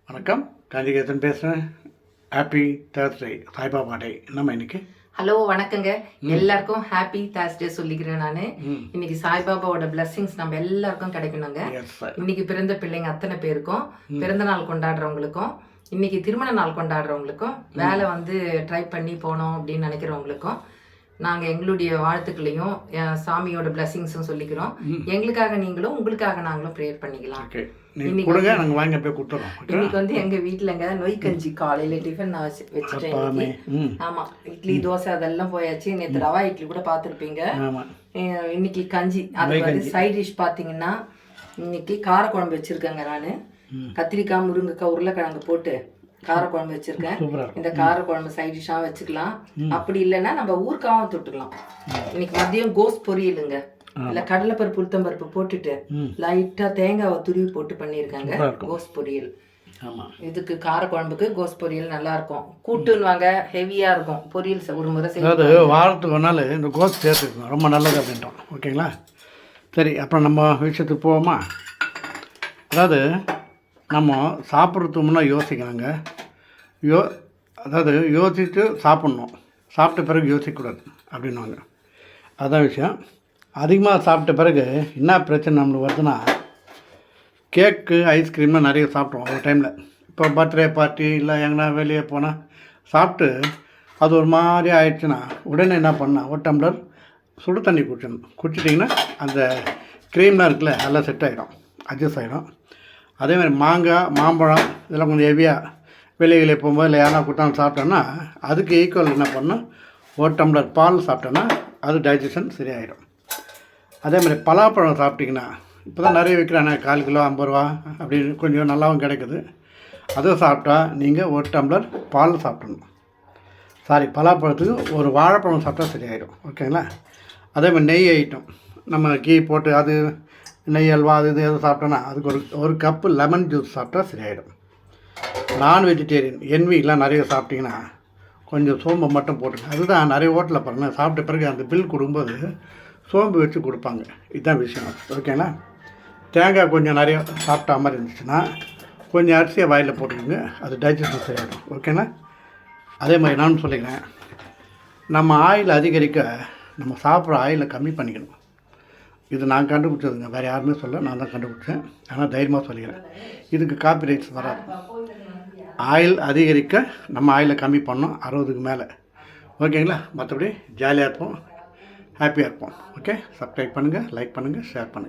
வணக்கம், காஞ்சிகேசன் பேசுகிறேன். Happy Thursday, Saibaba டே. நம்ம இன்னைக்கு ஹலோ வணக்கங்க. எல்லாருக்கும் ஹாப்பி தேர்ஸ்டே சொல்லிக்கிறேன். நான் இன்னைக்கு சாய்பாபாவோட பிளெஸிங்ஸ் நம்ம எல்லாருக்கும் கிடைக்கணுங்க. இன்னைக்கு பிறந்த பிள்ளைங்க அத்தனை பேருக்கும், பிறந்த நாள் கொண்டாடுறவங்களுக்கும், இன்னைக்கு திருமண நாள் கொண்டாடுறவங்களுக்கும், வேலை வந்து ட்ரை பண்ணி போனோம் அப்படின்னு நினைக்கிறவங்களுக்கும் நாங்கள் எங்களுடைய வாழ்த்துக்களையும் சாமியோட பிளெஸிங்ஸும் சொல்லிக்கிறோம். எங்களுக்காக நீங்களும் உங்களுக்காக நாங்களும் ப்ரேயர் பண்ணிக்கலாம். இன்னைக்கு வந்து எங்க வீட்டுலங்க நொய் கஞ்சி காலையில டிஃபன் நான் வச்சுட்டேன். ஆமா, இட்லி தோசை அதெல்லாம் போயாச்சு. நேற்று ரவா இட்லி கூட பார்த்துருப்பீங்க. இன்னைக்கு கஞ்சி. அது வந்து சைட் டிஷ் பார்த்தீங்கன்னா இன்னைக்கு காரக்குழம்பு வச்சிருக்கேங்க. நான் கத்திரிக்காய், முருங்கைக்காய், உருளைக்கிழங்கு போட்டு காரக்குழம்பு வச்சிருக்கேன். இந்த காரக்குழம்பு சைட் டிஷ்ஷாக வச்சுக்கலாம். அப்படி இல்லைன்னா நம்ம ஊறுகாவும் தொட்டுக்கலாம். இன்னைக்கு மதியம் கோஸ் பொரியலுங்க. இல்லை கடலைப்பருப்பு உளுத்தம்பருப்பு போட்டுட்டு லைட்டாக தேங்காவை துருவி போட்டு பண்ணியிருக்காங்க கோஸ் பொரியல். இதுக்கு காரக்குழம்புக்கு கோஸ் பொரியல் நல்லா இருக்கும். கூட்டுன்னுவாங்க, ஹெவியாக இருக்கும். பொரியல் ஒரு முறை அதாவது வாரத்துக்கு ஒரு நாள் இந்த கோஸ் சேர்த்துக்கணும், ரொம்ப நல்லது அப்படின்றோம். ஓகேங்களா? சரி, அப்புறம் நம்ம விஷயத்துக்கு போவோமா? அதாவது நம்ம சாப்பிட்றதுக்கு முன்னே யோசிக்கணுங்க. அதாவது யோசித்து சாப்பிட்ணும், சாப்பிட்ட பிறகு யோசிக்கக்கூடாது அப்படின்வாங்க. அதுதான் விஷயம். அதிகமாக சாப்பிட்ட பிறகு என்ன பிரச்சனை நம்மளுக்கு வருதுன்னா, கேக்கு, ஐஸ்கிரீம்லாம் நிறைய சாப்பிட்றோம் ஒரு டைமில். இப்போ பர்த்டே பார்ட்டி இல்லை எங்கன்னா வெளியே போனால் சாப்பிட்டு அது ஒரு மாதிரி ஆயிடுச்சுன்னா உடனே என்ன பண்ணால் ஒரு டம்ளர் சுடு தண்ணி குடிச்சிடணும். குடிச்சிட்டிங்கன்னா அந்த க்ரீம்லாம் இருக்குல்ல, எல்லாம் செட் ஆகிடும், அட்ஜஸ்ட் ஆகிடும். அதேமாதிரி மாங்காய், மாம்பழம் இதெல்லாம் கொஞ்சம் ஹெவியாக வெளியே போகும்போது இல்லை யாரா கொடுத்தாலும் சாப்பிட்டோன்னா அதுக்கு ஈக்குவல் என்ன பண்ணணும், ஒரு டம்ளர் பால் சாப்பிட்டோன்னா அது டைஜஷன் சரியாயிடும். அதேமாதிரி பலாப்பழம் சாப்பிட்டிங்கன்னா இப்போ தான் நிறைய விற்கிறாங்க, 1/4 கிலோ 50 ரூபா அப்படின்னு கொஞ்சம் நல்லாவும் கிடைக்குது. அதுவும் சாப்பிட்டா நீங்கள் ஒரு டம்ளர் பால் சாப்பிடணும். பலாப்பழத்துக்கு ஒரு வாழைப்பழம் சாப்பிட்டா சரியாயிடும். ஓகேங்களா? அதேமாதிரி நெய் ஐட்டம், நம்ம கீ போட்டு அது நெய் அல்வா அது இது எதுவும் சாப்பிட்டோன்னா அதுக்கு ஒரு கப்பு லெமன் ஜூஸ் சாப்பிட்டா சரியாயிடும். நான் வெஜிடேரியன் என்விலாம் நிறைய சாப்பிட்டிங்கன்னா கொஞ்சம் சோம்பு மட்டும் போட்டுங்க. அதுதான் நிறைய ஹோட்டலில் பாருங்கள், சாப்பிட்ட பிறகு அந்த பில் கொடுக்கும்போது சோம்பு வச்சு கொடுப்பாங்க. இதுதான் விஷயம். ஓகேங்களா? தேங்காய் கொஞ்சம் நிறைய சாப்பிட்டா மாதிரி இருந்துச்சுன்னா கொஞ்சம் அரிசியை வாயில் போட்டுக்கோங்க, அது டைஜஷன் சரியாயிடும். ஓகேங்களா? அதே மாதிரி நான் சொல்லிக்கிறேன், நம்ம ஆயில் அதிகரிக்க நம்ம சாப்பிட்ற ஆயிலை கம்மி பண்ணிக்கணும். இது நான் கண்டுபிடிச்சதுங்க, வேறு யாருமே சொல்ல, நான் தான் கண்டுபிடிச்சேன். ஆனால் தைரியமாக சொல்லிக்கிறேன், இதுக்கு காப்பி ரைட்ஸ் வராது. ஆயில் அதிகரிக்க நம்ம ஆயிலை கம்மி பண்ணோம் 60க்கு மேலே. ஓகேங்களா? மற்றபடி ஜாலியாக இருப்போம், ஹாப்பியாக இருப்போம். ஓகே, சப்ஸ்கிரைப் பண்ணுங்கள், லைக் பண்ணுங்கள், ஷேர் பண்ணுங்கள்.